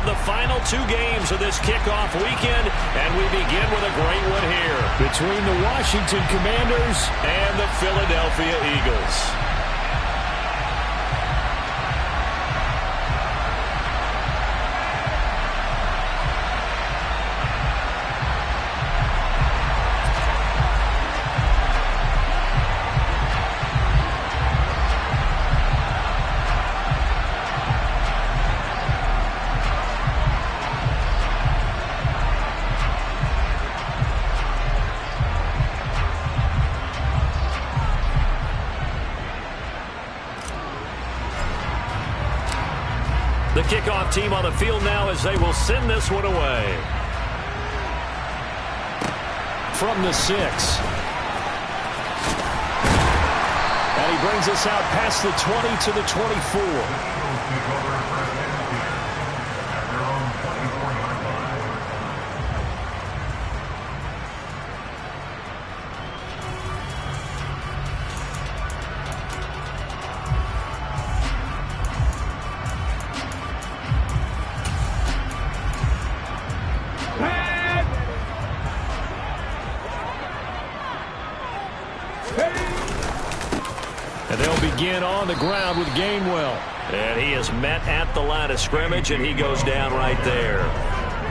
the final two games of this kickoff weekend, and we begin with a great one here between the Washington Commanders and the Philadelphia Eagles. The kickoff team on the field now as they will send this one away. From the 6. And he brings us out past the 20 to the 24. And they'll begin on the ground with Gainwell. And he is met at the line of scrimmage, and he goes down right there.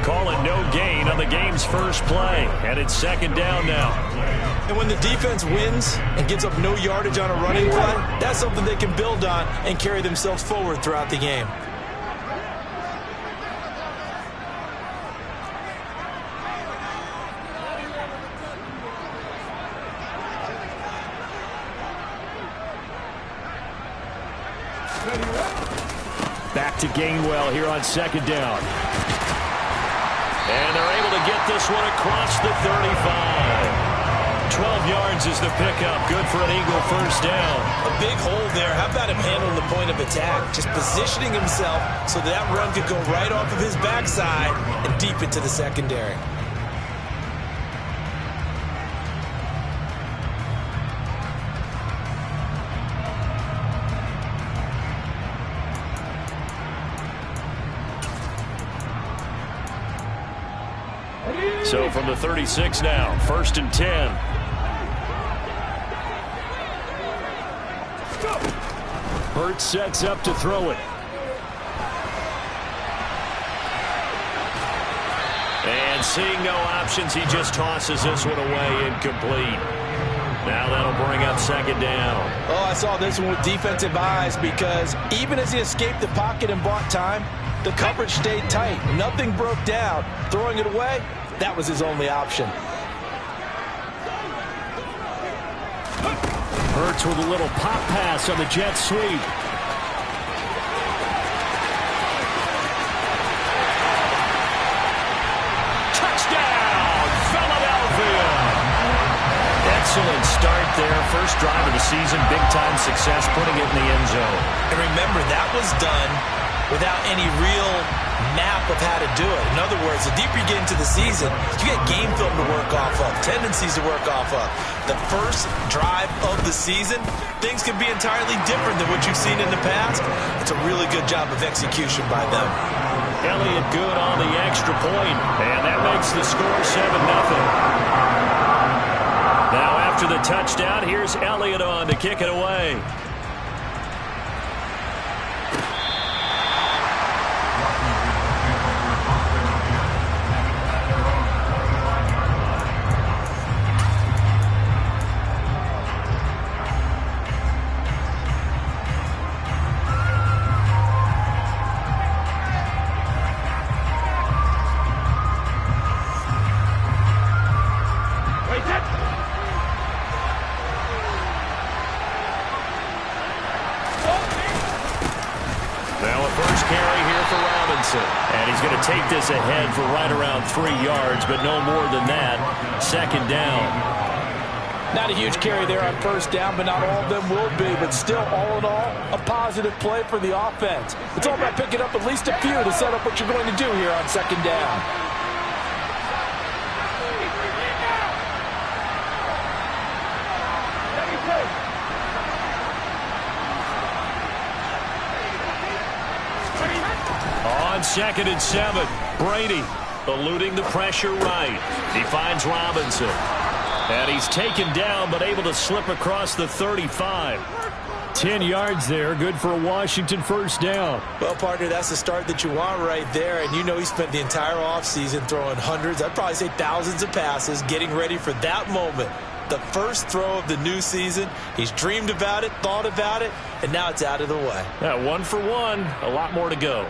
Call it no gain on the game's first play. And it's second down now. And when the defense wins and gives up no yardage on a running play, that's something they can build on and carry themselves forward throughout the game. Back to Gainwell here on second down. And they're able to get this one across the 35. 12 yards is the pickup. Good for an Eagle first down. A big hole there. How about him handling the point of attack? Just positioning himself so that run could go right off of his backside and deep into the secondary. So from the 36 now, first and 10. Hurts sets up to throw it. And seeing no options, he just tosses this one away, incomplete. Now that'll bring up second down. Oh, I saw this one with defensive eyes because even as he escaped the pocket and bought time, the coverage stayed tight. Nothing broke down. Throwing it away, that was his only option. Hurts with a little pop pass on the jet sweep. Touchdown, Philadelphia! Excellent start there. First drive of the season, big-time success, putting it in the end zone. And remember, that was done without any real map of how to do it. In other words, the deeper you get into the season, you get game film to work off of, tendencies to work off of. The first drive of the season, things can be entirely different than what you've seen in the past. It's a really good job of execution by them. Elliott good on the extra point, and that makes the score 7-0. Now after the touchdown, here's Elliott on to kick it away. And he's going to take this ahead for right around 3 yards, but no more than that. Second down. Not a huge carry there on first down, but not all of them will be. But still, all in all, a positive play for the offense. It's all about picking up at least a few to set up what you're going to do here on second down. on 2nd and 7. Brady eluding the pressure right. He finds Robinson. And he's taken down but able to slip across the 35. 10 yards there, good for a Washington first down. Well, partner, that's the start that you want right there. And you know he spent the entire offseason throwing hundreds, I'd probably say thousands of passes, getting ready for that moment. The first throw of the new season. He's dreamed about it, thought about it, and now it's out of the way. 1 for 1, a lot more to go.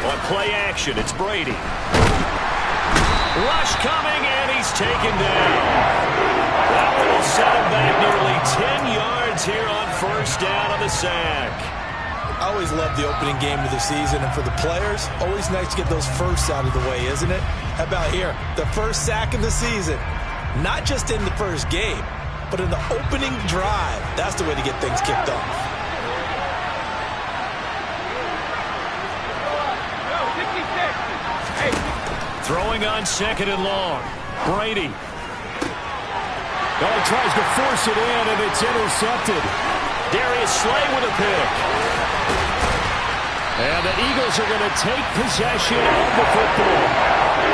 On play action, it's Brady. Rush coming, and he's taken down. That will set him back nearly 10 yards here on first down on the sack. I always love the opening game of the season, and for the players, always nice to get those firsts out of the way, isn't it? How about here? The first sack of the season. Not just in the first game, but in the opening drive. That's the way to get things kicked off. Throwing on 2nd and long. Brady. Oh, he tries to force it in, and it's intercepted. Darius Slay with a pick. And the Eagles are going to take possession of the football.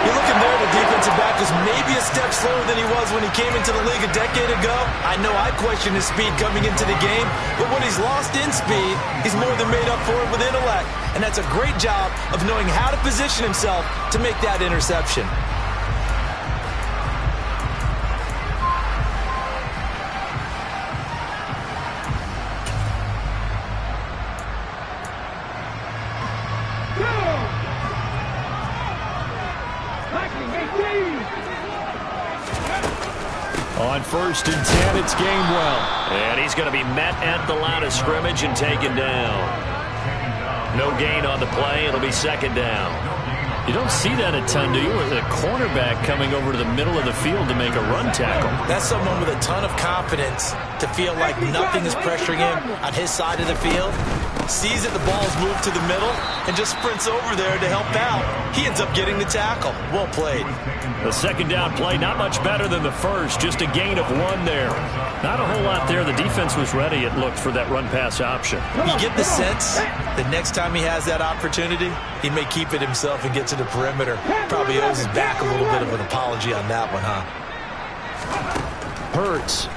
You're looking there, the defensive back is maybe a step slower than he was when he came into the league a decade ago. I know I questioned his speed coming into the game, but when he's lost in speed, he's more than made up for it with intellect. And that's a great job of knowing how to position himself to make that interception. On 1st and 10, it's Gainwell. And he's going to be met at the line of scrimmage and taken down. No gain on the play. It'll be 2nd down. You don't see that a ton, do you? With a cornerback coming over to the middle of the field to make a run tackle. That's someone with a ton of confidence to feel like nothing is pressuring him on his side of the field. Sees that the ball's moved to the middle and just sprints over there to help out. He ends up getting the tackle. Well played. The 2nd down play, not much better than the first. Just a gain of 1 there. Not a whole lot there. The defense was ready, it looked, for that run-pass option. You get the sense that next time he has that opportunity, he may keep it himself and get to the perimeter. Probably owes his back a little bit of an apology on that one, huh? Hurts.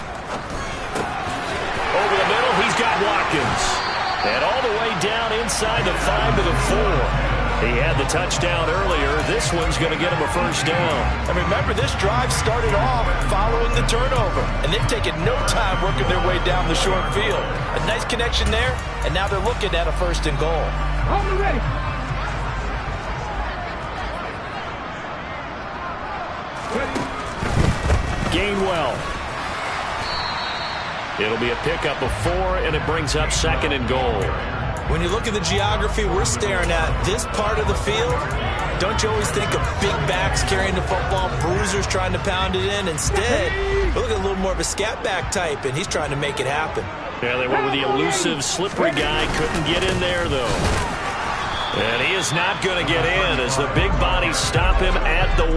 Over the middle, he's got Watkins. And all the way down inside the 5 to the 4. He had the touchdown earlier. This one's going to get him a first down. And remember, this drive started off following the turnover. And they've taken no time working their way down the short field. A nice connection there, and now they're looking at a 1st and goal. Ready. Gainwell. It'll be a pickup of 4, and it brings up 2nd and goal. When you look at the geography we're staring at, this part of the field, don't you always think of big backs carrying the football, bruisers trying to pound it in? Instead, we're looking at a little more of a scat back type, and he's trying to make it happen. Yeah, they went with the elusive, slippery guy. Couldn't get in there, though. And he is not going to get in as the big bodies stop him at the 1.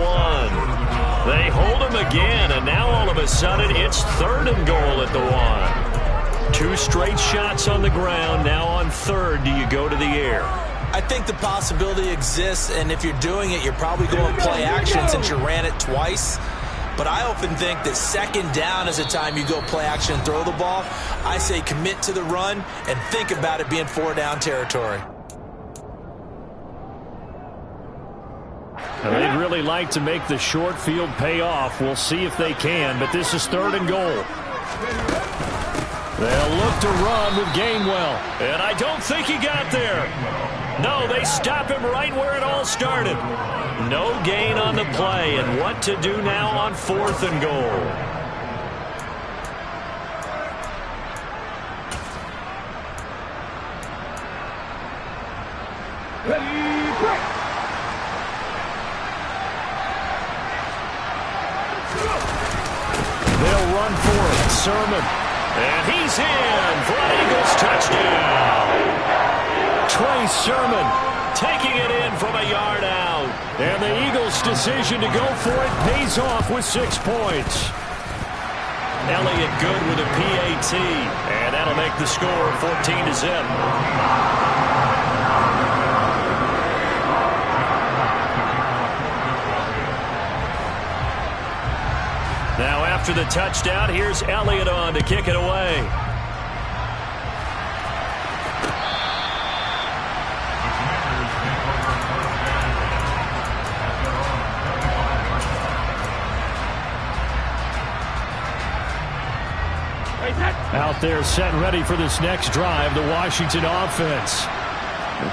They hold him again, and now all of a sudden it's 3rd and goal at the 1. 2 straight shots on the ground. Now on 3rd, do you go to the air? I think the possibility exists, and if you're doing it, you're probably going play action since you ran it twice. But I often think that 2nd down is the time you go play action and throw the ball. I say commit to the run and think about it being 4-down territory. They'd really like to make the short field pay off. We'll see if they can, but this is 3rd and goal. They'll look to run with Gainwell. And I don't think he got there. No, they stop him right where it all started. No gain on the play, and what to do now on 4th and goal. Ready, break. They'll run for it. Sermon. And he's in for an Eagles touchdown. Trey Sermon taking it in from a yard out. And the Eagles' decision to go for it pays off with 6 points. Elliott good with a PAT. And that'll make the score 14-0. Now after the touchdown, here's Elliott on to kick it away. Out there set and ready for this next drive, the Washington offense.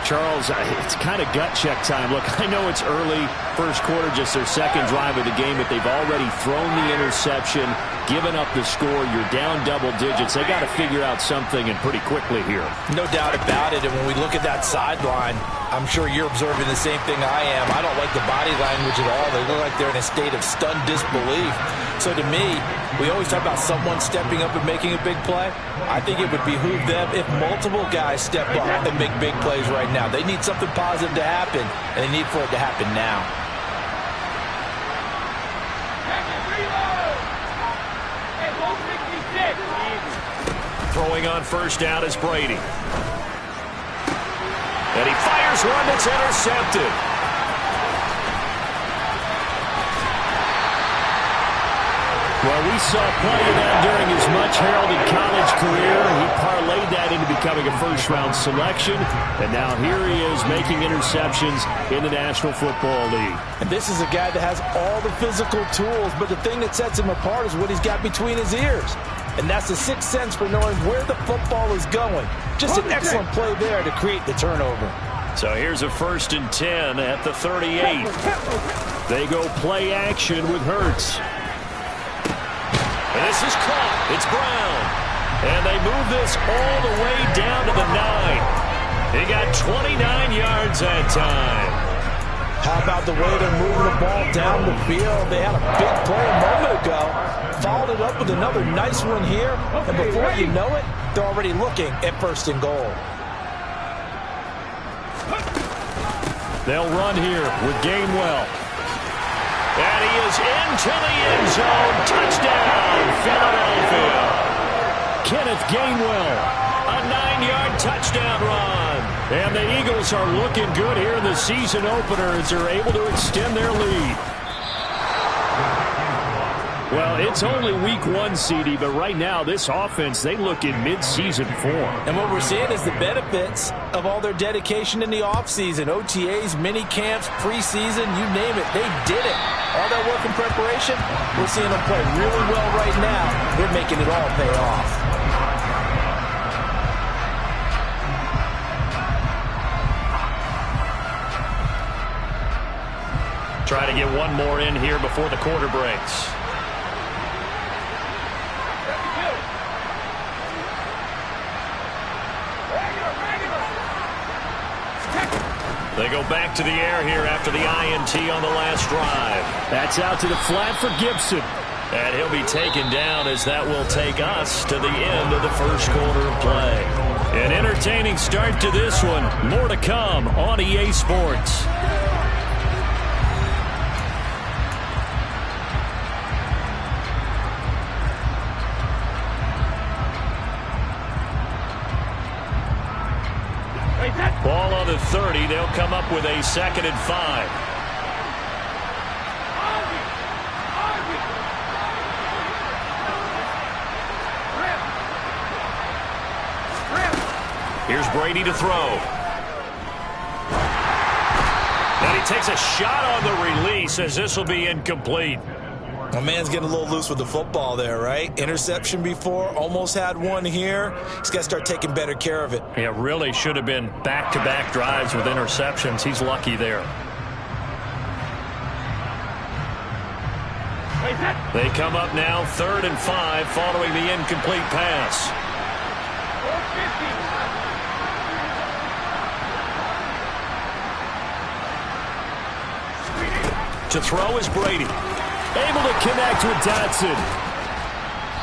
Charles, it's kind of gut check time. Look, I know it's early, first quarter, just their second drive of the game, but they've already thrown the interception, given up the score. You're down double digits. They got to figure out something, and pretty quickly here. No doubt about it, and when we look at that sideline, I'm sure you're observing the same thing I am. I don't like the body language at all. They look like they're in a state of stunned disbelief. So to me, we always talk about someone stepping up and making a big play. I think it would behoove them if multiple guys step up and make big plays right now. They need something positive to happen, and they need for it to happen now. Throwing on first down is Brady. And he fires one that's intercepted. Well, we saw plenty of that during his much-heralded college career. He parlayed that into becoming a first-round selection. And now here he is making interceptions in the National Football League. And this is a guy that has all the physical tools, but the thing that sets him apart is what he's got between his ears. And that's the sixth sense for knowing where the football is going. Just an excellent play there to create the turnover. So here's a 1st and 10 at the 38. They go play action with Hurts. And this is caught. It's Brown. And they move this all the way down to the 9. He got 29 yards that time. How about the way they're moving the ball down the field? They had a big play a moment ago. Followed it up with another nice one here. And before you know it, they're already looking at 1st and goal. They'll run here with Gainwell. And he is into the end zone. Touchdown, Philadelphia. Kenneth Gainwell, a 9-yard touchdown run. And the Eagles are looking good here in the season opener as they're able to extend their lead. Well, it's only week 1, CD, but right now this offense, they look in mid-season form. And what we're seeing is the benefits of all their dedication in the offseason. OTAs, mini camps, preseason, you name it, they did it. All that work in preparation, we're seeing them play really well right now. They're making it all pay off. Try to get one more in here before the quarter breaks. They go back to the air here after the INT on the last drive. That's out to the flat for Gibson. And he'll be taken down as that will take us to the end of the first quarter of play. An entertaining start to this one. More to come on EA Sports. Ball on the 30. They'll come up with a 2nd and 5. Here's Brady to throw. And he takes a shot on the release as this will be incomplete. My man's getting a little loose with the football there, right? Interception before, almost had one here. He's got to start taking better care of it. Yeah, really should have been back-to-back drives with interceptions. He's lucky there. They come up now 3rd and 5 following the incomplete pass. To throw is Brady. Able to connect with Dotson.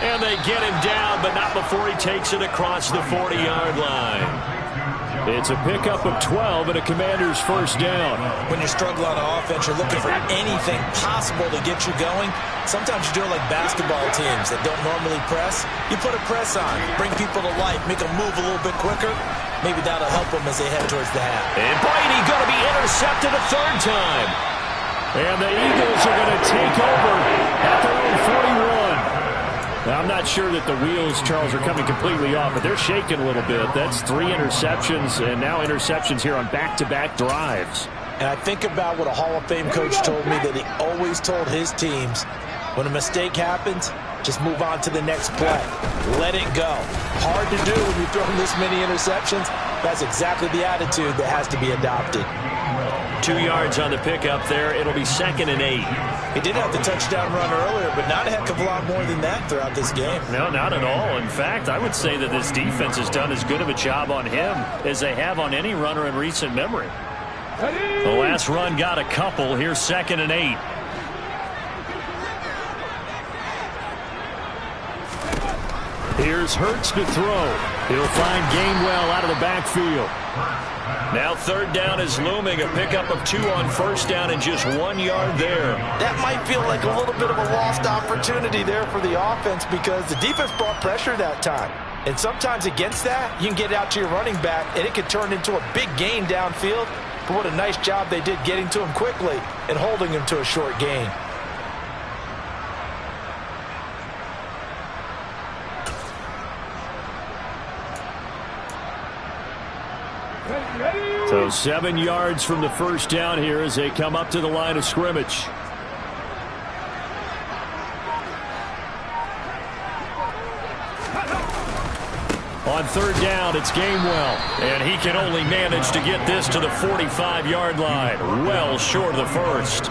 And they get him down, but not before he takes it across the 40-yard line. It's a pickup of 12 and a Commander's first down. When you struggle on offense, you're looking for anything possible to get you going. Sometimes you do it like basketball teams that don't normally press. You put a press on, bring people to life, make them move a little bit quicker. Maybe that'll help them as they head towards the half. And Brady going to be intercepted a third time. And the Eagles are going to take over at their own 41. Now, I'm not sure that the wheels, Charles, are coming completely off, but they're shaking a little bit. That's 3 interceptions, and now interceptions here on back-to-back drives. And I think about what a Hall of Fame coach told me that he always told his teams, when a mistake happens, just move on to the next play. Let it go. Hard to do when you've thrown this many interceptions. That's exactly the attitude that has to be adopted. 2 yards on the pickup there. It'll be 2nd and 8. He did have the touchdown run earlier, but not a heck of a lot more than that throughout this game. No, not at all. In fact, I would say that this defense has done as good of a job on him as they have on any runner in recent memory. The last run got a couple. Here's 2nd and 8. Here's Hurts to throw. He'll find Gainwell out of the backfield. Now 3rd down is looming. A pickup of 2 on 1st down and just 1 yard there. That might feel like a little bit of a lost opportunity there for the offense because the defense brought pressure that time. And sometimes against that, you can get out to your running back, and it can turn into a big gain downfield. But what a nice job they did getting to him quickly and holding him to a short gain. So 7 yards from the first down here as they come up to the line of scrimmage. On 3rd down, it's Gainwell, and he can only manage to get this to the 45-yard line, well short of the first.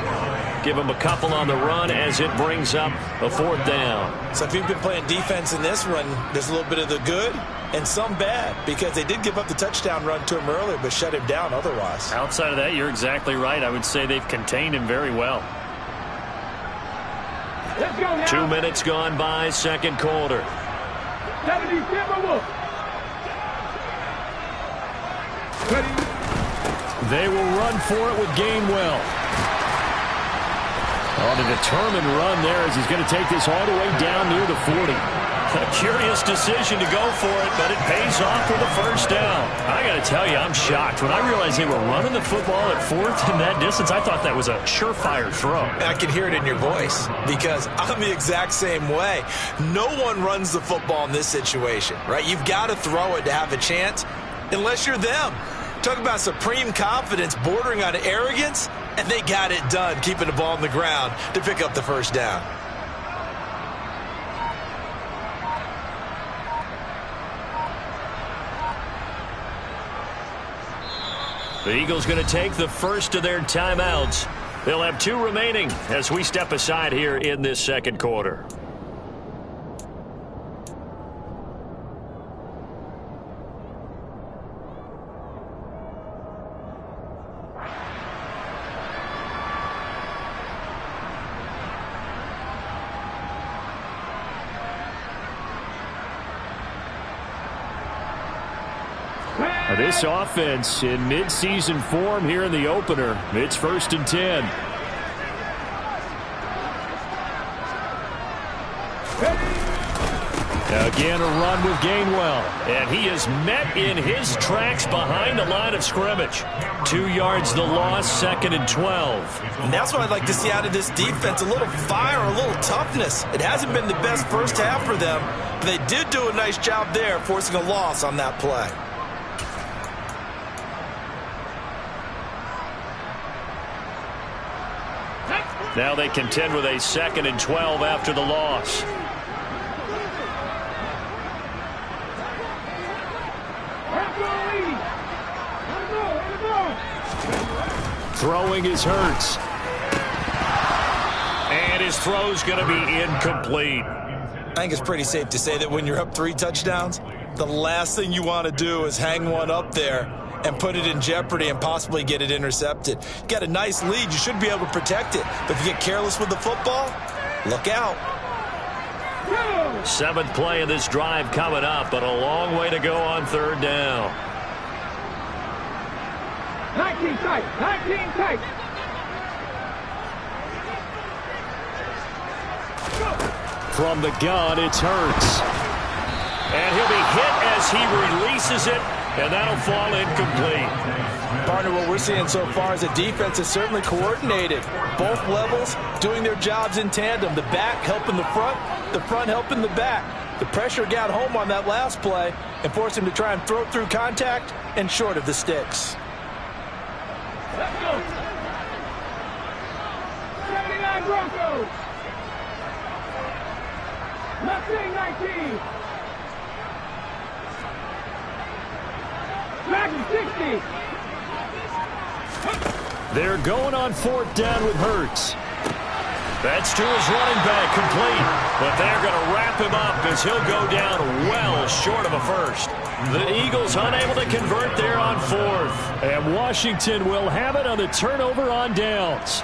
Give him a couple on the run as it brings up a 4th down. So if you've been playing defense in this one, there's a little bit of the good and some bad because they did give up the touchdown run to him earlier but shut him down otherwise. Outside of that, you're exactly right. I would say they've contained him very well. Let's go now. 2 minutes gone by, 2nd quarter. 77 They will run for it with Gainwell. On a determined run there as he's going to take this all the way down near the 40. A curious decision to go for it, but it pays off for the first down. I got to tell you, I'm shocked. When I realized they were running the football at 4th in that distance, I thought that was a surefire throw. I can hear it in your voice because I'm the exact same way. No one runs the football in this situation, right? You've got to throw it to have a chance unless you're them. Talk about supreme confidence bordering on arrogance, and they got it done, keeping the ball on the ground to pick up the first down. The Eagles going to take the first of their timeouts. They'll have 2 remaining as we step aside here in this 2nd quarter. This offense in mid-season form here in the opener. It's 1st and 10. Again, a run with Gainwell. And he is met in his tracks behind the line of scrimmage. 2 yards the loss, 2nd and 12. And that's what I'd like to see out of this defense. A little fire, a little toughness. It hasn't been the best first half for them, but they did do a nice job there, forcing a loss on that play. Now they contend with a 2nd and 12 after the loss. Throwing is Hurts. And his throw's going to be incomplete. I think it's pretty safe to say that when you're up 3 touchdowns, the last thing you want to do is hang one up there and put it in jeopardy and possibly get it intercepted. You got a nice lead. You should be able to protect it. But if you get careless with the football, look out. 7th play of this drive coming up, but a long way to go on 3rd down. 19 tight. 19 tight. From the gun, it's Hurts. And he'll be hit as he releases it, and that'll fall incomplete. Partner, what we're seeing so far is the defense is certainly coordinated. Both levels doing their jobs in tandem. The back helping the front helping the back. The pressure got home on that last play and forced him to try and throw through contact and short of the sticks. Let's go. 79 Broncos. Left wing 19. Dragon 60. They're going on 4th down with Hurts. That's to his running back, complete. But they're going to wrap him up as he'll go down well short of a first. The Eagles unable to convert there on 4th. And Washington will have it on the turnover on downs.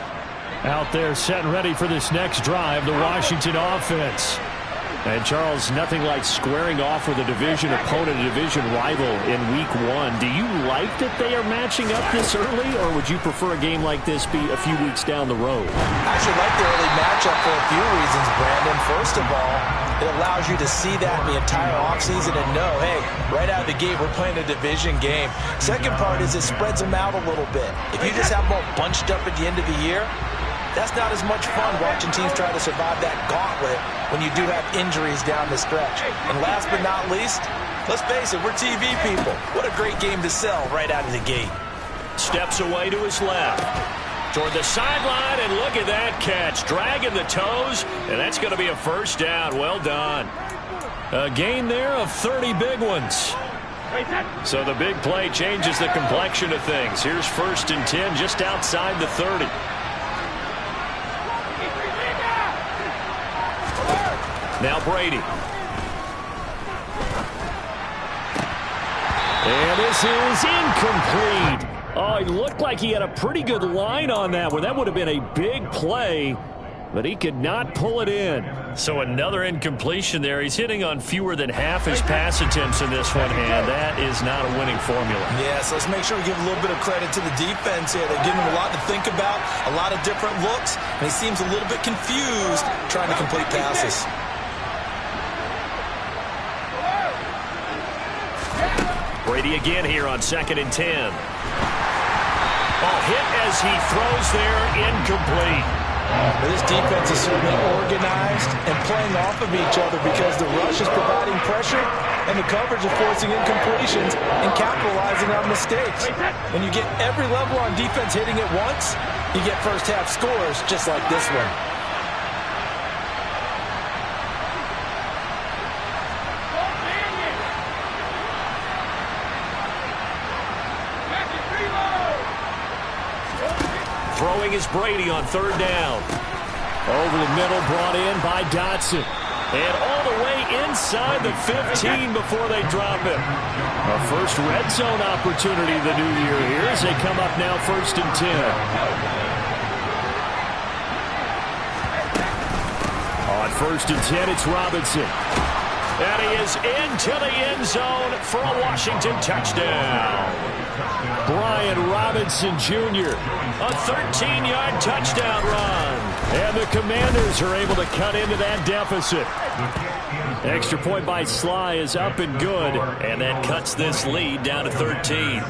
Out there set and ready for this next drive, the Washington offense. And, Charles, nothing like squaring off with a division opponent, a division rival in Week 1. Do you like that they are matching up this early, or would you prefer a game like this be a few weeks down the road? I actually like the early matchup for a few reasons, Brandon. First of all, it allows you to see that the entire offseason and know, hey, right out of the gate, we're playing a division game. Second part is it spreads them out a little bit. If you just have them all bunched up at the end of the year, that's not as much fun watching teams try to survive that gauntlet when you do have injuries down the stretch. And last but not least, let's face it, we're TV people. What a great game to sell right out of the gate. Steps away to his left. Toward the sideline, and look at that catch. Dragging the toes, and that's going to be a first down. Well done. A gain there of 30 big ones. So the big play changes the complexion of things. Here's 1st and 10 just outside the 30. Now Brady. And this is incomplete. Oh, he looked like he had a pretty good line on that one. That would have been a big play, but he could not pull it in. So another incompletion there. He's hitting on fewer than half his pass attempts in this one, and that is not a winning formula. Yeah, so let's make sure we give a little bit of credit to the defense here. They're giving him a lot to think about, a lot of different looks, and he seems a little bit confused trying to complete passes. Brady again here on 2nd and 10. Ball hit as he throws there, incomplete. But this defense is certainly organized and playing off of each other because the rush is providing pressure and the coverage is forcing incompletions and capitalizing on mistakes. When you get every level on defense hitting it once, you get first half scores just like this one. Throwing is Brady on 3rd down. Over the middle, brought in by Dotson. And all the way inside the 15 before they drop him. A first red zone opportunity of the new year here as they come up now 1st and 10. On 1st and 10, it's Robinson. And he is into the end zone for a Washington touchdown. Brian Robinson Jr., a 13-yard touchdown run. And the Commanders are able to cut into that deficit. Extra point by Sly is up and good, and that cuts this lead down to 13.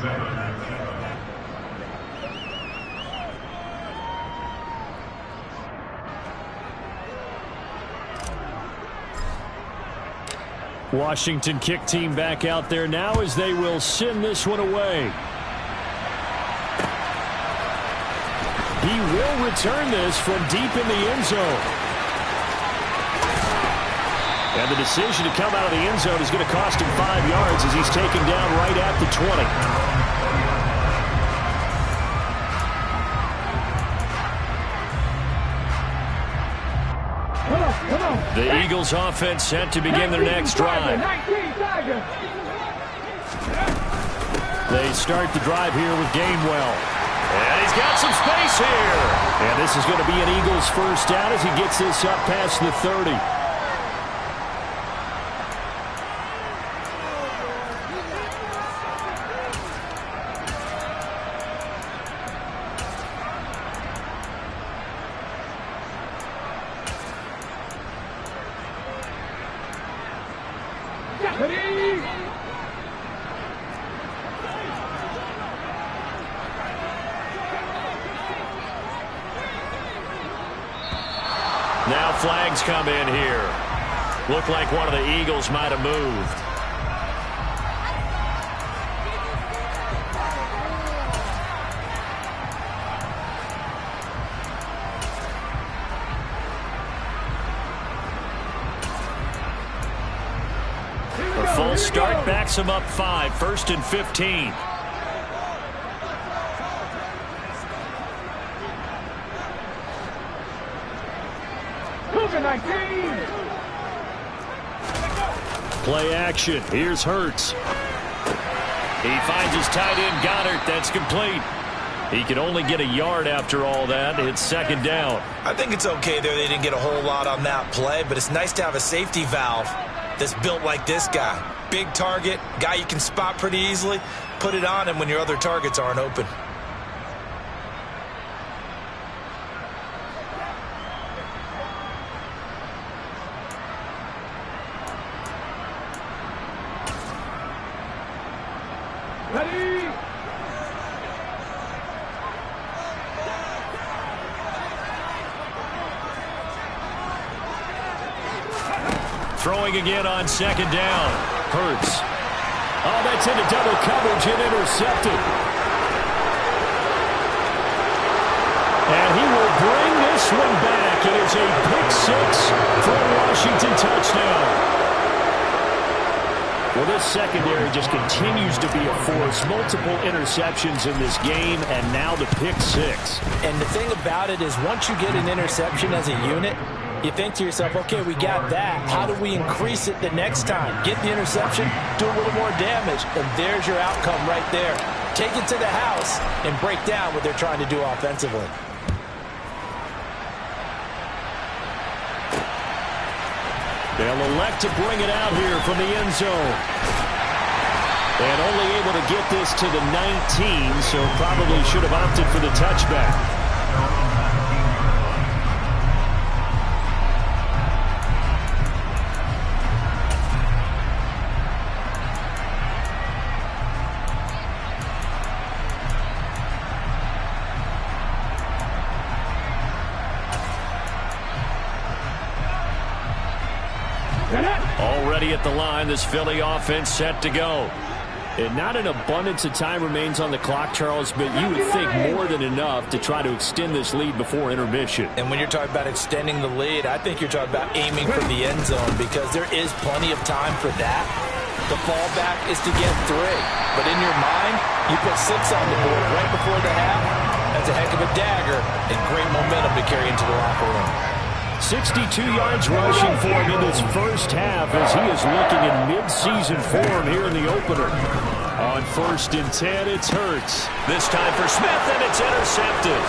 Washington kick team back out there now as they will send this one away. He will return this from deep in the end zone. And the decision to come out of the end zone is going to cost him 5 yards as he's taken down right at the 20. The Eagles offense set to begin their next drive. They start the drive here with Gainwell. And he's got some space here. And this is going to be an Eagles first down as he gets this up past the 30. flags come in here. Looked like one of the Eagles might have moved. A false start backs him up 5, 1st and 15. Play action. Here's Hurts. He finds his tight end Goddard. That's complete. He can only get a yard after all that. It's 2nd down. I think it's okay there. They didn't get a whole lot on that play, but it's nice to have a safety valve that's built like this guy. Big target, guy you can spot pretty easily. Put it on him when your other targets aren't open. Ready? Throwing again on 2nd down. Hurts. Oh, that's into double coverage and intercepted. And he will bring this one back. It is a pick-6 for a Washington touchdown. Well, this secondary just continues to be a force. Multiple interceptions in this game, and now the pick-6. And the thing about it is once you get an interception as a unit, you think to yourself, okay, we got that. How do we increase it the next time? Get the interception, do a little more damage, and there's your outcome right there. Take it to the house and break down what they're trying to do offensively. They'll elect to bring it out here from the end zone. And only able to get this to the 19, so probably should have opted for the touchback. Already at the line, this Philly offense set to go. And not an abundance of time remains on the clock, Charles, but you would think more than enough to try to extend this lead before intermission. And when you're talking about extending the lead, I think you're talking about aiming for the end zone because there is plenty of time for that. The fallback is to get 3. But in your mind, you put 6 on the board right before the half. That's a heck of a dagger and great momentum to carry into the locker room. 62 yards rushing for him in this first half as he is looking in mid-season form here in the opener. On 1st and 10, it's Hurts. This time for Smith, and it's intercepted.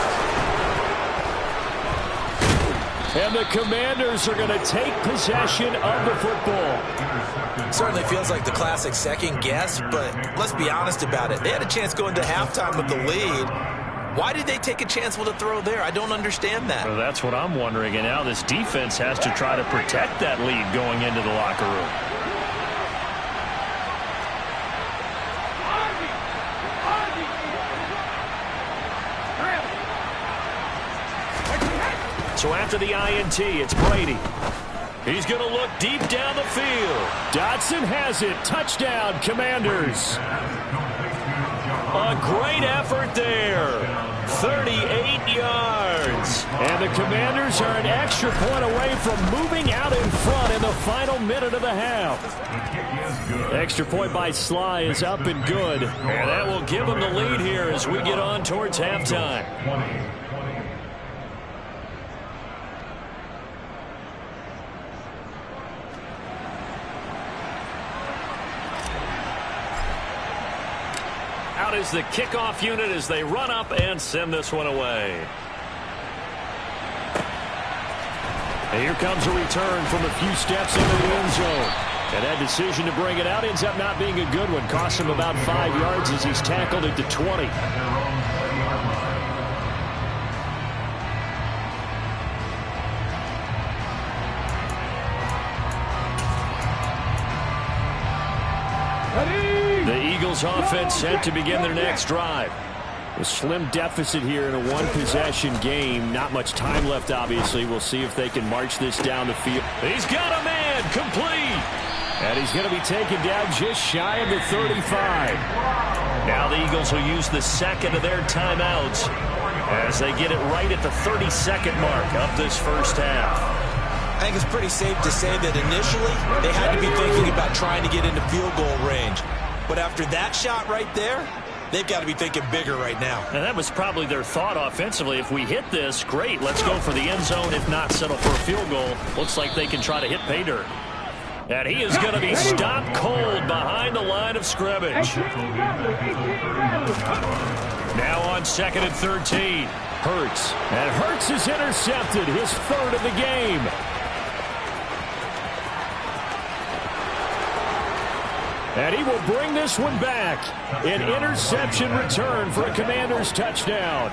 And the Commanders are going to take possession of the football. Certainly feels like the classic second guess, but let's be honest about it. They had a chance going to halftime with the lead. Why did they take a chance with a throw there? I don't understand that. Well, that's what I'm wondering. And now this defense has to try to protect that lead going into the locker room. So after the INT, it's Brady. He's going to look deep down the field. Dotson has it. Touchdown, Commanders. A great effort there. 38 yards. And the Commanders are an extra point away from moving out in front in the final minute of the half. Extra point by Sly is up and good. And that will give them the lead here as we get on towards halftime. Out is the kickoff unit as they run up and send this one away. And here comes a return from a few steps into the end zone. And that decision to bring it out ends up not being a good one. Costs him about 5 yards as he's tackled at the 20. The Eagles offense set to begin their next drive. A slim deficit here in a one-possession game. Not much time left, obviously. We'll see if they can march this down the field. He's got a man complete. And he's going to be taken down just shy of the 35. Now the Eagles will use the second of their timeouts as they get it right at the 32nd mark of this first half. I think it's pretty safe to say that initially they had to be thinking about trying to get into field goal range. But after that shot right there, they've got to be thinking bigger right now. And that was probably their thought offensively. If we hit this, great. Let's go for the end zone. If not, settle for a field goal. Looks like they can try to hit pay dirt. And he is going to be stopped cold behind the line of scrimmage. Now on 2nd and 13. Hurts. And Hurts is intercepted. His third of the game. And he will bring this one back. An interception return for a Commanders touchdown.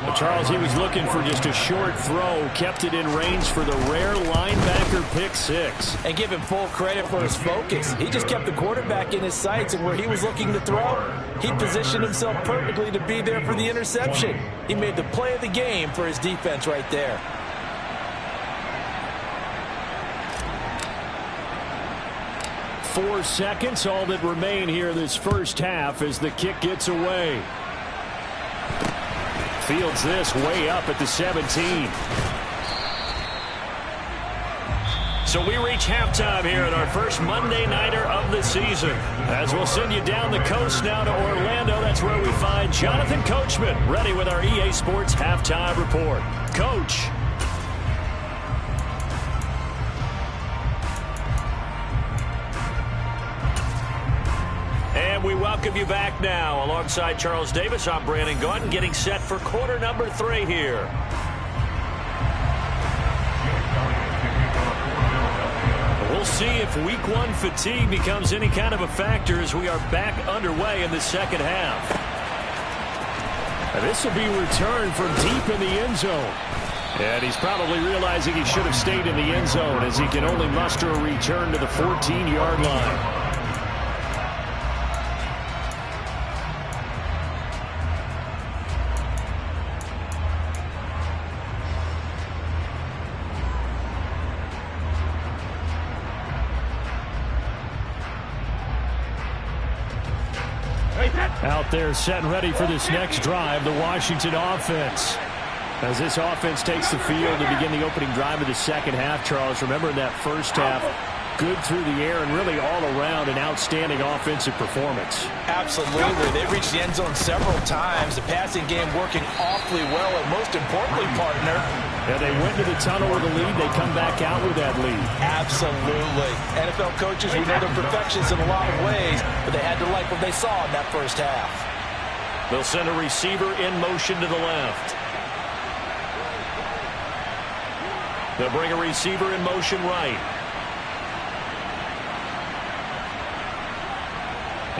But Charles, he was looking for just a short throw. Kept it in range for the rare linebacker pick six. And give him full credit for his focus. He just kept the quarterback in his sights, and where he was looking to throw, he positioned himself perfectly to be there for the interception. He made the play of the game for his defense right there. Four seconds, all that remain here this first half as the kick gets away. Fields this way up at the 17. So we reach halftime here at our first Monday Nighter of the season. As we'll send you down the coast now to Orlando. That's where we find Jonathan Coachman ready with our EA Sports Halftime Report. Coach. And we welcome you back now. Alongside Charles Davis, I'm Brandon Gaudin, getting set for quarter number 3 here. We'll see if week 1 fatigue becomes any kind of a factor as we are back underway in the second half. And this will be returned from deep in the end zone. And he's probably realizing he should have stayed in the end zone as he can only muster a return to the 14-yard line. Out there set and ready for this next drive, the Washington offense. As this offense takes the field to begin the opening drive of the second half, Charles, remember in that first half, good through the air and really all around an outstanding offensive performance. Absolutely. They reached the end zone several times. The passing game working awfully well, and most importantly, partner, yeah, they went to the tunnel with a lead. They come back out with that lead. Absolutely. NFL coaches, we know they're perfectionists in a lot of ways, but they had to like what they saw in that first half. They'll send a receiver in motion to the left. They'll bring a receiver in motion right.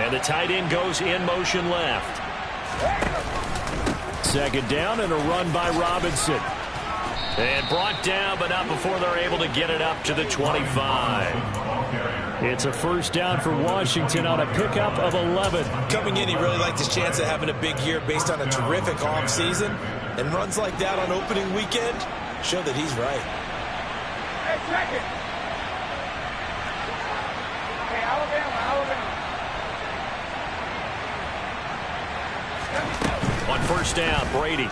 And the tight end goes in motion left. Second down and a run by Robinson. And brought down, but not before they're able to get it up to the 25. It's a first down for Washington on a pickup of 11. Coming in, he really liked his chance of having a big year based on a terrific offseason. And runs like that on opening weekend show that he's right. Hey, second. Hey, Alabama. On first down, Brady.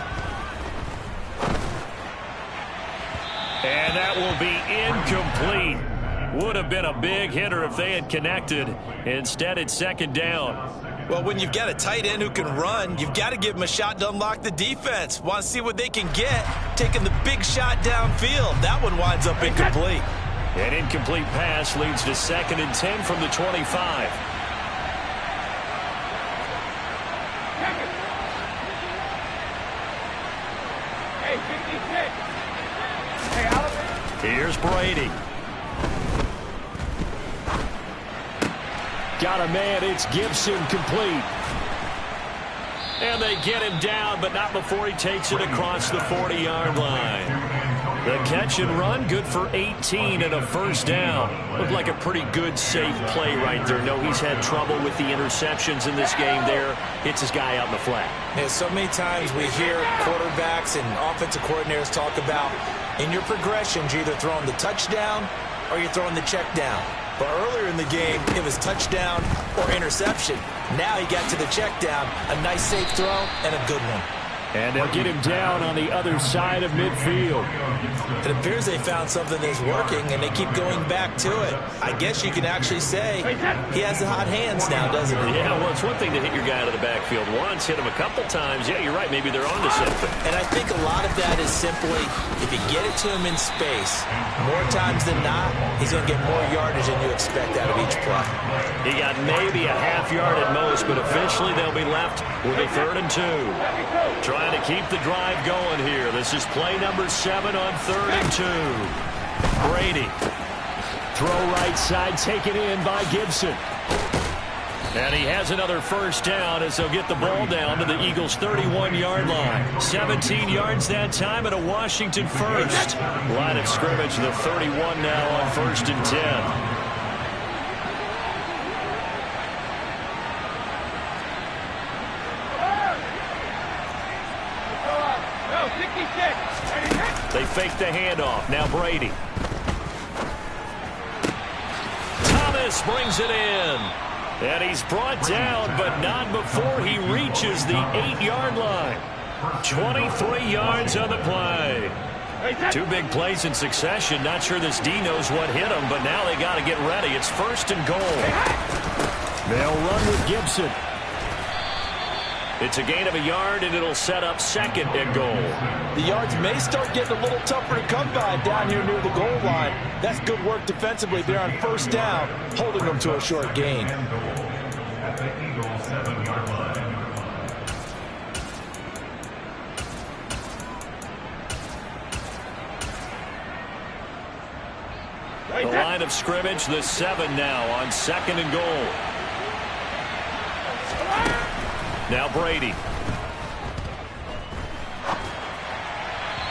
And that will be incomplete. Would have been a big hitter if they had connected. Instead, it's second down. Well, when you've got a tight end who can run, you've got to give him a shot to unlock the defense. Want to see what they can get, taking the big shot downfield. That one winds up incomplete. An incomplete pass leads to 2nd and 10 from the 25. Here's Brady. Got a man. It's Gibson complete. And they get him down, but not before he takes it across the 40-yard line. The catch and run, good for 18 and a first down. Looked like a pretty good, safe play right there. No, he's had trouble with the interceptions in this game there. Hits his guy out in the flat. Yeah, so many times we hear quarterbacks and offensive coordinators talk about in your progressions, you're either throwing the touchdown or you're throwing the check down. But earlier in the game, it was touchdown or interception. Now he got to the check down, a nice safe throw and a good one. And they'll get him down on the other side of midfield. It appears they found something that's working, and they keep going back to it. I guess you can actually say he has the hot hands now, doesn't he? Yeah, well, it's one thing to hit your guy out of the backfield once, hit him a couple times. Yeah, you're right. Maybe they're on to something. And I think a lot of that is simply if you get it to him in space, more times than not, he's going to get more yardage than you expect out of each play. He got maybe a half yard at most, but officially they'll be left with a 3rd and 2. Trying to keep the drive going here. This is play number 7 on 3rd and 2. Brady. Throw right side, taken in by Gibson. And he has another first down as they'll get the ball down to the Eagles' 31-yard line. 17 yards that time and a Washington first. Line of scrimmage, the 31 now on 1st and 10. They fake the handoff. Now Brady. Thomas brings it in. And he's brought down, but not before he reaches the 8-yard line. 23 yards on the play. 2 big plays in succession. Not sure this D knows what hit him, but now they got to get ready. It's 1st and goal. They'll run with Gibson. It's a gain of a yard, and it'll set up 2nd and goal. The yards may start getting a little tougher to come by down here near the goal line. That's good work defensively there on 1st down, holding them to a short gain. The line of scrimmage, the 7 now on 2nd and goal. Now Brady.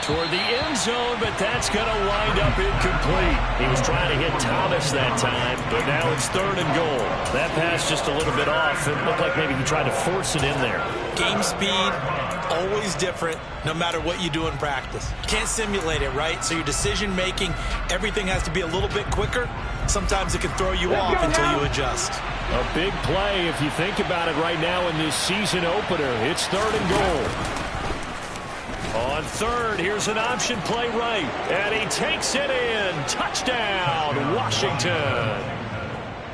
Toward the end zone, but that's going to wind up incomplete. He was trying to hit Thomas that time, but now it's 3rd and goal. That pass just a little bit off. It looked like maybe he tried to force it in there. Game speed, always different, no matter what you do in practice. You can't simulate it, right? So your decision-making, everything has to be a little bit quicker. Sometimes it can throw you off until you adjust. A big play if you think about it right now in this season opener. It's 3rd and goal. On 3rd, here's an option play right. And he takes it in. Touchdown, Washington.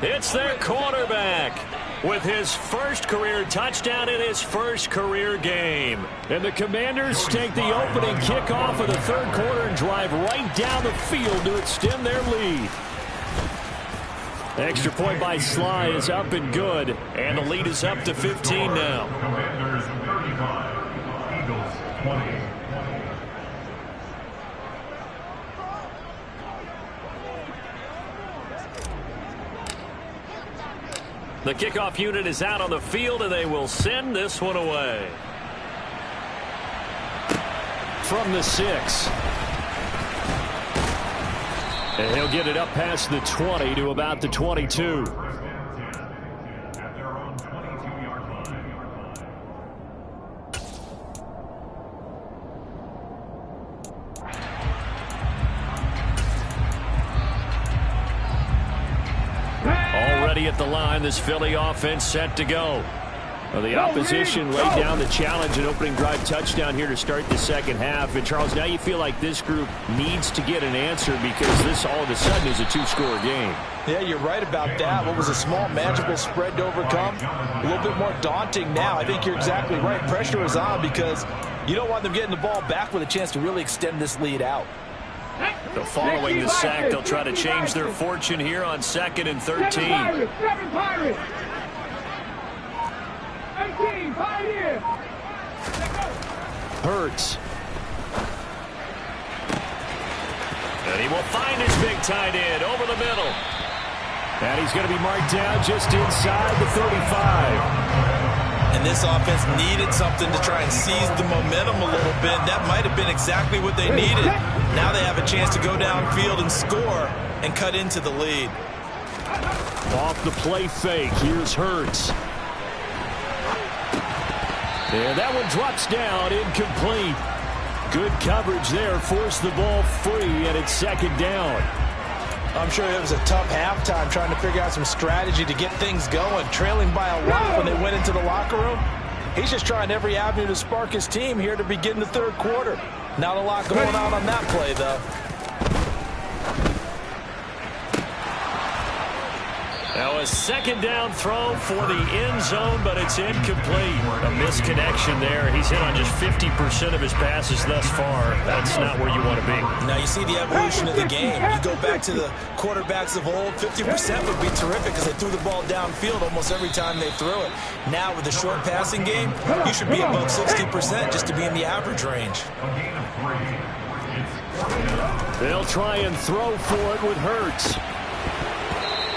It's their quarterback with his first career touchdown in his first career game. And the Commanders take the opening kickoff of the 3rd quarter and drive right down the field to extend their lead. Extra point by Sly is up and good, and the lead is up to 15 now. Commanders 35, Eagles 20. The kickoff unit is out on the field, and they will send this one away. From the 6. And he'll get it up past the 20 to about the 22. Already at the line, this Philly offense set to go. Well, the opposition laid down the challenge, an opening drive touchdown here to start the 2nd half. And, Charles, now you feel like this group needs to get an answer because this all of a sudden is a 2-score game. Yeah, you're right about that. What was a small, manageable spread to overcome, a little bit more daunting now. I think you're exactly right. Pressure is on because you don't want them getting the ball back with a chance to really extend this lead out. So following the sack, they'll try to change their fortune here on 2nd and 13. 7 Pirates. 18, Pioneers. Hurts. And he will find his big tight end over the middle. And he's going to be marked down just inside the 35. And this offense needed something to try and seize the momentum a little bit. That might have been exactly what they needed. Now they have a chance to go downfield and score and cut into the lead. Off the play fake, here's Hurts. And that one drops down, incomplete. Good coverage there, forced the ball free, and it's second down. I'm sure it was a tough halftime trying to figure out some strategy to get things going, trailing by a lot when they went into the locker room. He's just trying every avenue to spark his team here to begin the third quarter. Not a lot going on that play, though. Now a second down throw for the end zone, but it's incomplete. A misconnection there. He's hit on just 50% of his passes thus far. That's not where you want to be. Now you see the evolution of the game. You go back to the quarterbacks of old, 50% would be terrific because they threw the ball downfield almost every time they threw it. Now with the short passing game, you should be above 60% just to be in the average range. They'll try and throw for it with Hurts.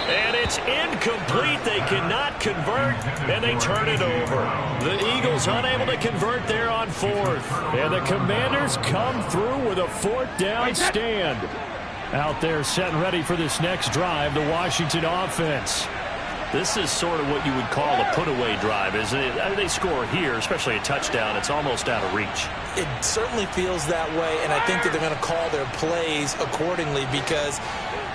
And it's incomplete. They cannot convert, and they turn it over. The Eagles unable to convert there on fourth. And the Commanders come through with a fourth down stand. Out there set and ready for this next drive, the Washington offense. This is sort of what you would call a put-away drive, isn't it? They score here, especially a touchdown. It's almost out of reach. It certainly feels that way, and I think that they're going to call their plays accordingly because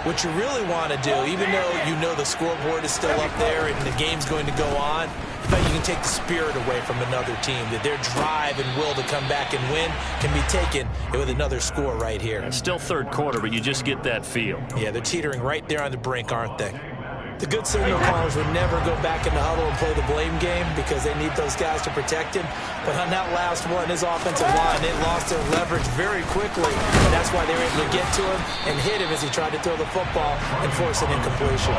what you really want to do, even though you know the scoreboard is still up there and the game's going to go on, but you can take the spirit away from another team, that their drive and will to come back and win can be taken with another score right here. It's still third quarter, but you just get that feel. Yeah, they're teetering right there on the brink, aren't they? The good signal callers would never go back in the huddle and play the blame game because they need those guys to protect him. But on that last one, his offensive line, they lost their leverage very quickly. And that's why they were able to get to him and hit him as he tried to throw the football and force an incompletion.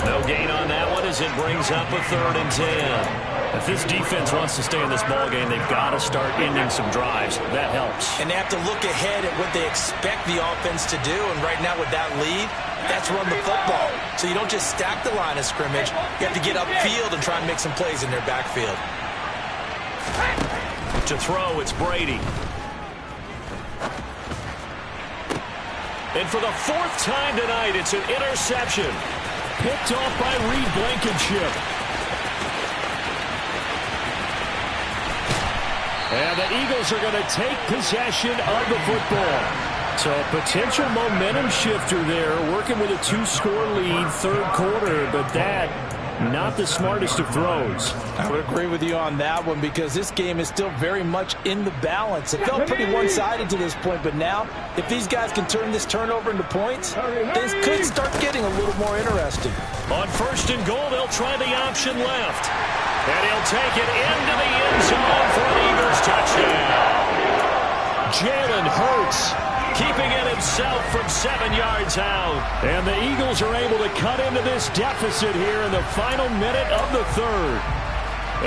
No gain on that one as it brings up a 3rd and 10. If this defense wants to stay in this ballgame, they've got to start ending some drives. That helps. And they have to look ahead at what they expect the offense to do. And right now with that lead, that's run the football. So you don't just stack the line of scrimmage. You have to get upfield and try and make some plays in their backfield. To throw, it's Brady. And for the 4th time tonight, it's an interception. Picked off by Reed Blankenship. And the Eagles are going to take possession of the football. So a potential momentum shifter there, working with a 2-score lead, third quarter, but that, not the smartest of throws. I would agree with you on that one because this game is still very much in the balance. It felt pretty one-sided to this point, but now, if these guys can turn this turnover into points, things could start getting a little more interesting. On 1st and goal, they'll try the option left. And he'll take it into the end zone for an Eagles touchdown. Jalen Hurts keeping it himself from 7 yards out. And the Eagles are able to cut into this deficit here in the final minute of the 3rd.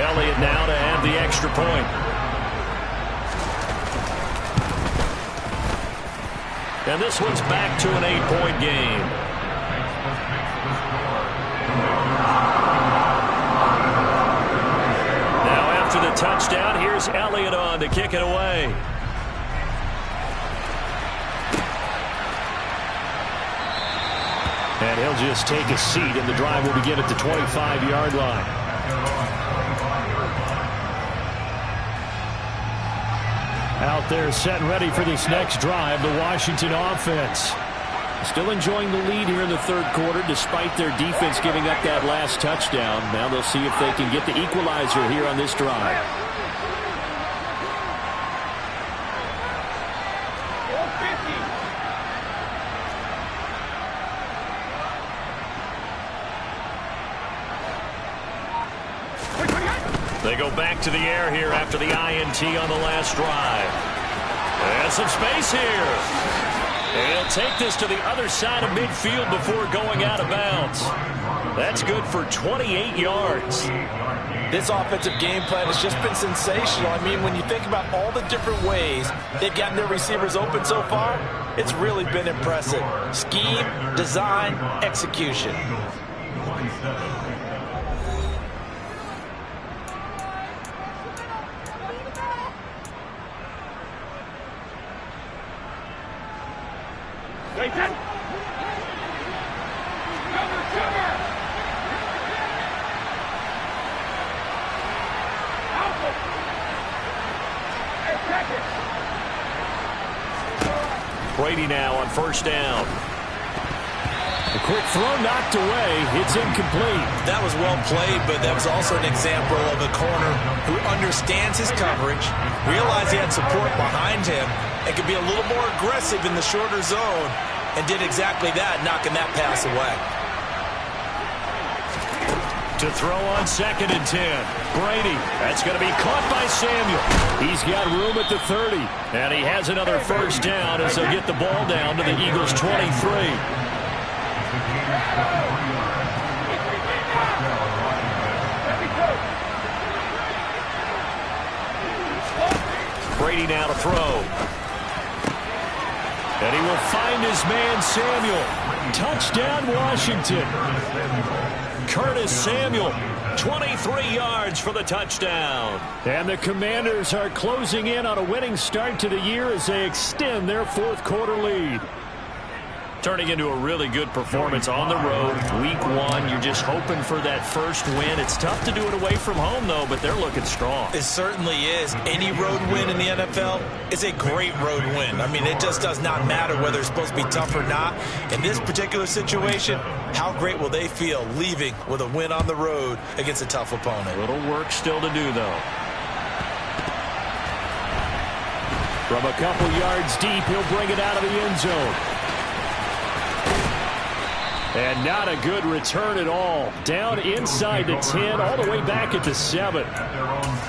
Elliott now to add the extra point. And this one's back to an 8-point game. Now after the touchdown, here's Elliott on to kick it away. And he'll just take a seat, and the drive will begin at the 25-yard line. Out there set and ready for this next drive, the Washington offense. Still enjoying the lead here in the 3rd quarter, despite their defense giving up that last touchdown. Now they'll see if they can get the equalizer here on this drive. They go back to the air here after the INT on the last drive. And some space here. And he'll take this to the other side of midfield before going out of bounds. That's good for 28 yards. This offensive game plan has just been sensational. I mean, when you think about all the different ways they've gotten their receivers open so far, it's really been impressive. Scheme, design, execution. Mason. Cover. Alpha. Attack it. Brady now on first down. A quick throw knocked away. It's incomplete. That was well played, but that was also an example of a corner who understands his coverage, realized he had support behind him, and could be a little more aggressive in the shorter zone, and did exactly that, knocking that pass away. To throw on 2nd and 10. Brady. That's going to be caught by Samuel. He's got room at the 30. And he has another first down as they'll get the ball down to the Eagles' 23. Brady now to throw. And he will find his man Samuel. Touchdown Washington. Curtis Samuel, 23 yards for the touchdown. And the Commanders are closing in on a winning start to the year as they extend their fourth quarter lead. Turning into a really good performance on the road. Week 1, you're just hoping for that first win. It's tough to do it away from home, though, but they're looking strong. It certainly is. Any road win in the NFL is a great road win. I mean, it just does not matter whether it's supposed to be tough or not. In this particular situation, how great will they feel leaving with a win on the road against a tough opponent? A little work still to do, though. From a couple yards deep, he'll bring it out of the end zone. And not a good return at all. Down inside the 10, all the way back at the 7.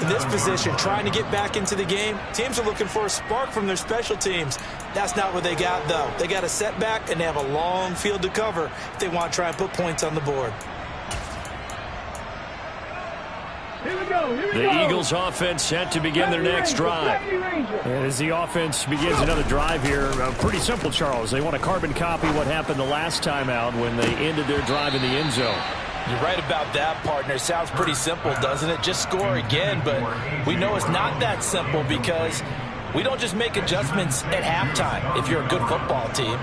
In this position, trying to get back into the game, teams are looking for a spark from their special teams. That's not what they got, though. They got a setback, and they have a long field to cover if they want to try and put points on the board. The Eagles offense set to begin their next drive. And as the offense begins another drive here, pretty simple, Charles. They want to carbon copy what happened the last time out when they ended their drive in the end zone. You're right about that, partner. It sounds pretty simple, doesn't it? Just score again, but we know it's not that simple because we don't just make adjustments at halftime if you're a good football team.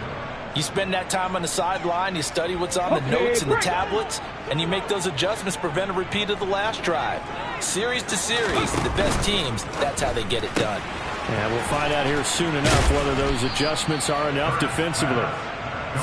You spend that time on the sideline, you study what's on the notes and the tablets, and you make those adjustments to prevent a repeat of the last drive. Series to series, the best teams, that's how they get it done. And we'll find out here soon enough whether those adjustments are enough defensively.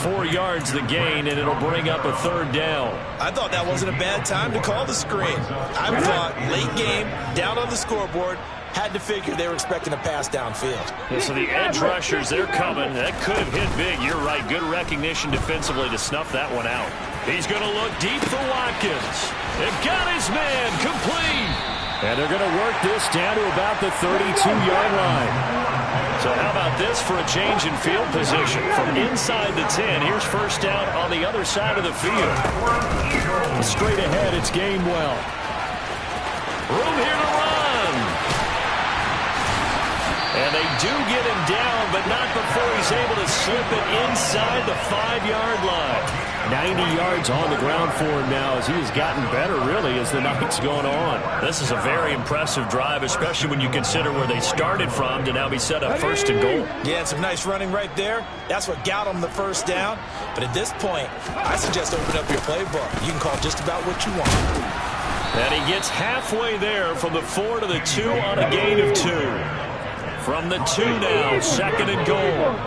4 yards the gain, and it'll bring up a 3rd down. I thought that wasn't a bad time to call the screen. I thought late game, down on the scoreboard, had to figure they were expecting a pass downfield. Yeah, so the edge rushers, they're coming. That could have hit big. You're right. Good recognition defensively to snuff that one out. He's going to look deep for Watkins. They've got his man complete. And they're going to work this down to about the 32-yard line. So how about this for a change in field position? From inside the 10, here's first down on the other side of the field. Straight ahead, it's Gainwell. Room here to run. And they do get him down, but not before he's able to slip it inside the 5-yard line. 90 yards on the ground for him now as he has gotten better, really, as the night's going on. This is a very impressive drive, especially when you consider where they started from to now be set up 1st and goal. Yeah, and some nice running right there. That's what got them the first down. But at this point, I suggest open up your playbook. You can call just about what you want. And he gets halfway there from the 4 to the 2 on a gain of 2. From the 2 now, 2nd and goal.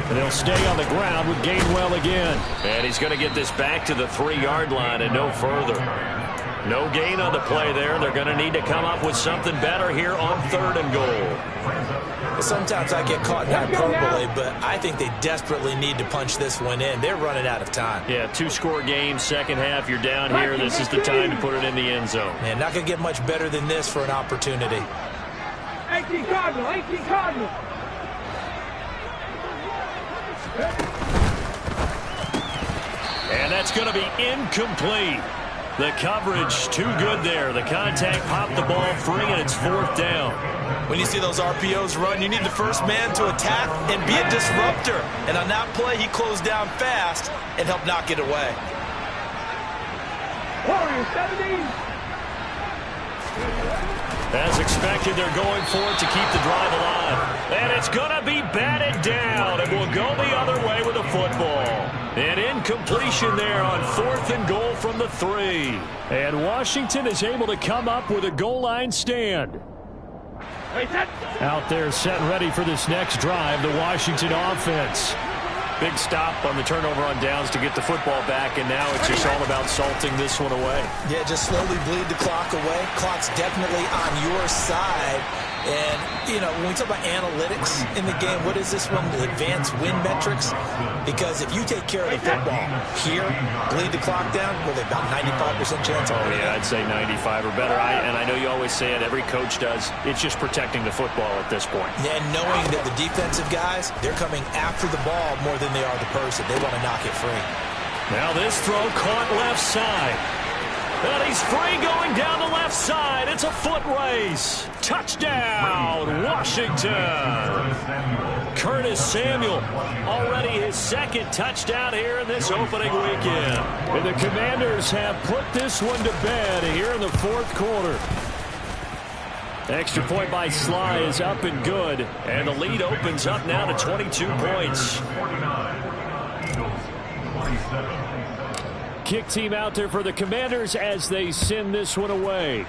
And they'll stay on the ground with Gainwell again. And he's going to get this back to the 3-yard line and no further. No gain on the play there. They're going to need to come up with something better here on 3rd and goal. Sometimes I get caught in hyperbole, but I think they desperately need to punch this one in. They're running out of time. Yeah, 2-score game, second half, you're down here. This is the time to put it in the end zone. Man, not going to get much better than this for an opportunity. 18 Cardinal, 18 Cardinal. And that's going to be incomplete. The coverage too good there. The contact popped the ball free, and it's 4th down. When you see those RPOs run, you need the first man to attack and be a disruptor. And on that play, he closed down fast and helped knock it away. Warriors 17. As expected, they're going for it to keep the drive alive. And it's going to be batted down. It will go the other way with the football. An incompletion there on 4th and goal from the 3. And Washington is able to come up with a goal line stand. Out there set and ready for this next drive, the Washington offense. Big stop on the turnover on downs to get the football back, and now it's just all about salting this one away. Yeah, just slowly bleed the clock away. Clock's definitely on your side. And, you know, when we talk about analytics in the game, what is this one? The advanced win metrics? Because if you take care of the football here, bleed the clock down, with about 95% chance of winning. Yeah, I'd say 95 or better. And I know you always say it, every coach does. It's just protecting the football at this point. Yeah, and knowing that the defensive guys, they're coming after the ball more than they are the person. They want to knock it free. Now this throw caught left side. And he's free going down the left side. It's a foot race. Touchdown, Washington. Curtis Samuel, already his second touchdown here in this opening weekend. And the Commanders have put this one to bed here in the 4th quarter. Extra point by Sly is up and good. And the lead opens up now to 22 points. Kick team out there for the Commanders as they send this one away.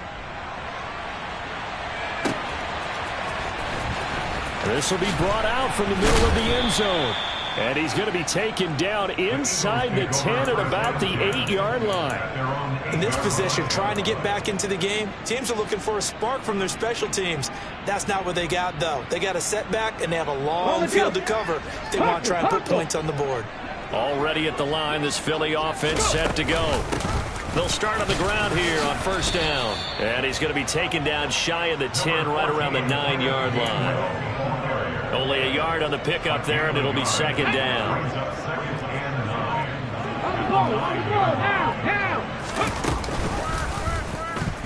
This will be brought out from the middle of the end zone. And he's going to be taken down inside the 10 at about the 8-yard line. In this position, trying to get back into the game, teams are looking for a spark from their special teams. That's not what they got, though. They got a setback, and they have a long field to cover. They want to try and put points on the board. Already at the line, this Philly offense set to go. They'll start on the ground here on 1st down. And he's going to be taken down shy of the 10, right around the 9-yard line. Only a yard on the pickup there, and it'll be 2nd down.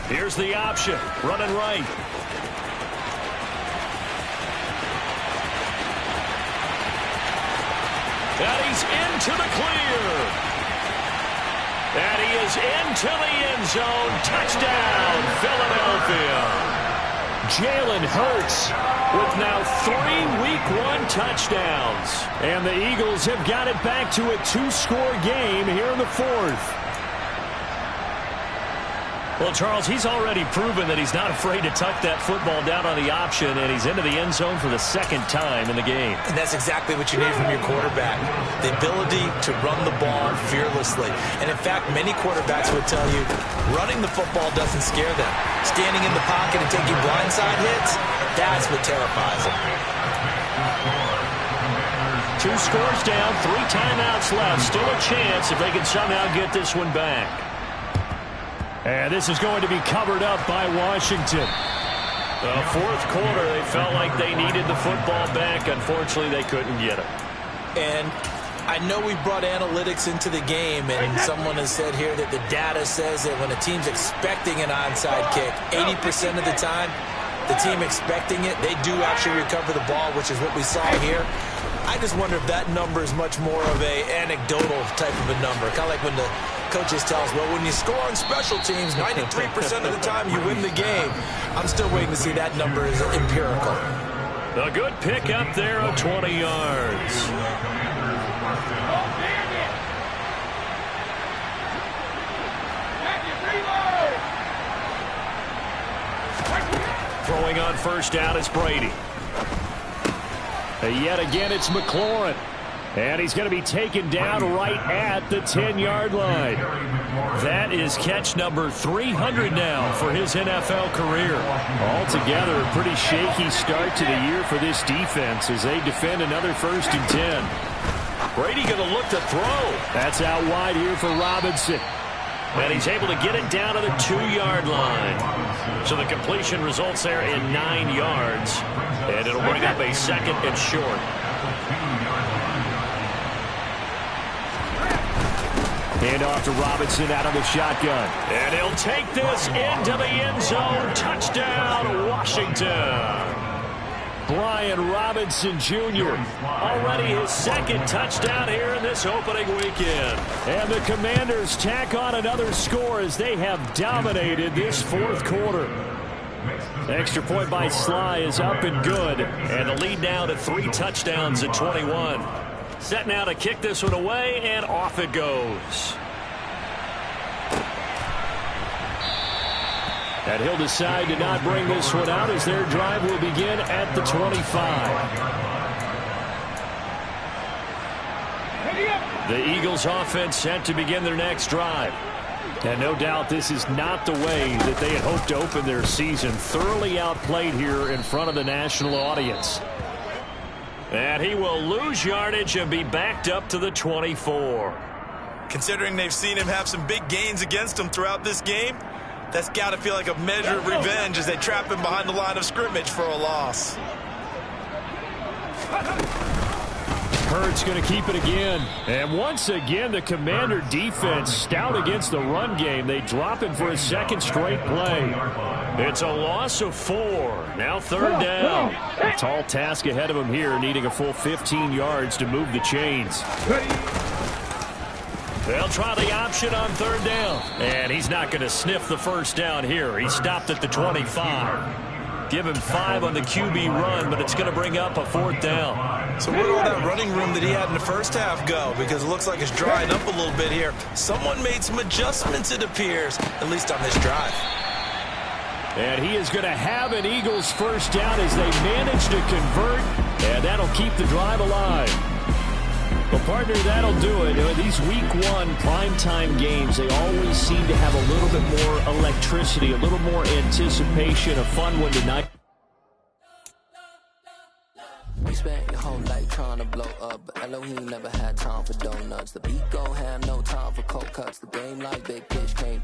Here's the option, running right. And he's into the clear. And he is into the end zone. Touchdown, Philadelphia. Jalen Hurts with now 3 Week 1 touchdowns. And the Eagles have got it back to a 2-score game here in the 4th. Well, Charles, he's already proven that he's not afraid to tuck that football down on the option, and he's into the end zone for the 2nd time in the game. And that's exactly what you need from your quarterback, the ability to run the ball fearlessly. And, in fact, many quarterbacks would tell you running the football doesn't scare them. Standing in the pocket and taking blindside hits, that's what terrifies them. 2 scores down, 3 timeouts left. Still a chance if they can somehow get this one back. And this is going to be covered up by Washington. The 4th quarter, they felt like they needed the football back. Unfortunately, they couldn't get it. And I know we brought analytics into the game, and someone has said here that the data says that when a team's expecting an onside kick, 80% of the time, the team expecting it, they do actually recover the ball, which is what we saw here. I just wonder if that number is much more of a anecdotal type of a number. Kind of like when the coaches tell us, well, when you score on special teams, 93% of the time you win the game. I'm still waiting to see that number is empirical. A good pick up there of 20 yards. Throwing on 1st down is Brady. Yet again, it's McLaurin. And he's going to be taken down right at the 10-yard line. That is catch number 300 now for his NFL career. Altogether, a pretty shaky start to the year for this defense as they defend another 1st and 10. Brady going to look to throw. That's out wide here for Robinson. And he's able to get it down to the 2-yard line. So the completion results there in 9 yards. And it'll bring up a 2nd and short. Hand off to Robinson out of the shotgun. And he'll take this into the end zone. Touchdown, Washington. Brian Robinson Jr. already his 2nd touchdown here in this opening weekend. And the Commanders tack on another score as they have dominated this 4th quarter. Extra point by Sly is up and good. And the lead now to 3 touchdowns at 21. Set now to kick this one away, and off it goes. And he'll decide to not bring this one out as their drive will begin at the 25. The Eagles offense set to begin their next drive. And no doubt this is not the way that they had hoped to open their season. Thoroughly outplayed here in front of the national audience. And he will lose yardage and be backed up to the 24. Considering they've seen him have some big gains against them throughout this game, that's got to feel like a measure of revenge as they trap him behind the line of scrimmage for a loss. Hurts going to keep it again. And once again, the Commander defense stout against the run game. They drop him for a second straight play. It's a loss of 4. Now 3rd down. A tall task ahead of him here, needing a full 15 yards to move the chains. They'll try the option on 3rd down. And he's not going to sniff the first down here. He stopped at the 25. Give him 5 on the QB run, but it's going to bring up a 4th down. So where'd all that running room that he had in the first half go? Because it looks like it's drying up a little bit here. Someone made some adjustments, it appears, at least on this drive. And he is going to have an Eagles first down as they manage to convert, and that'll keep the drive alive. Well, partner, that'll do it. These Week 1 primetime games, they always seem to have a little bit more electricity, a little more anticipation, a fun one tonight. We spent your whole life trying to blow up, but Elohim never had time for donuts. The beat gon' have no time for cold cuts. The game like big pitch can't